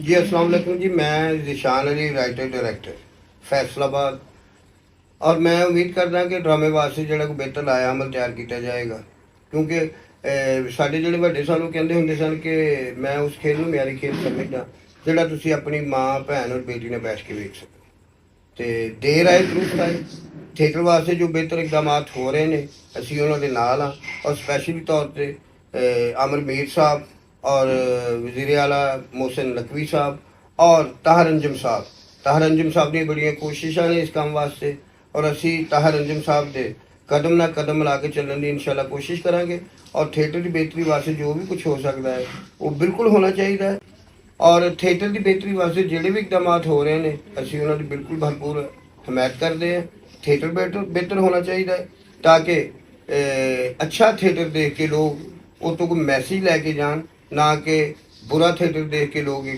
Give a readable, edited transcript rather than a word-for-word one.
जी अस्सलाम वालेकुम जी। मैं ज़िशान अली, राइटर डायरैक्टर फैसलाबाद। और मैं उम्मीद करदा कि ड्रामे वास्ते जिहड़ा कोई बेहतर लाया अमल तैयार किया जाएगा, क्योंकि साडे जिहड़े वड्डे सानूं कहंदे हुंदे सन कि मैं उस खेल नूं म्यारी खेल समझदा जिहड़ा तुसीं अपनी माँ भैन और बेटी ने बैठ के वेख सको। तो देर आए दुरुस्त आए। थिएटर वास्ते जो बेहतर इकदाम हो रहे हैं असी उन्होंने नाल हाँ। और स्पैशली तौर पर आमिर मीर साहब और वज़ीर आला मोहसिन नकवी साहब और ताहर अंजुम साहब। ताहर अंजुम साहब दी बड़ियां कोशिशां ने इस काम वास्ते, और असी ताहर अंजुम साहब दे कदम ना कदम मिला के चलने की इंशाल्लाह कोशिश करांगे। और थिएटर की बेहतरी वास्ते जो भी कुछ हो सकता है वो बिल्कुल होना चाहिए। और थिएटर की बेहतरी वास्ते जोड़े भी इकदाम हो रहे हैं असी उन्होंने बिल्कुल भरपूर हमायत करते हैं। थिएटर बेहतर होना चाहिए ताकि अच्छा थिएटर देख के लोग वो तो कोई मैसेज लैके जान, ना कि बुरा थिएटर देख के लोग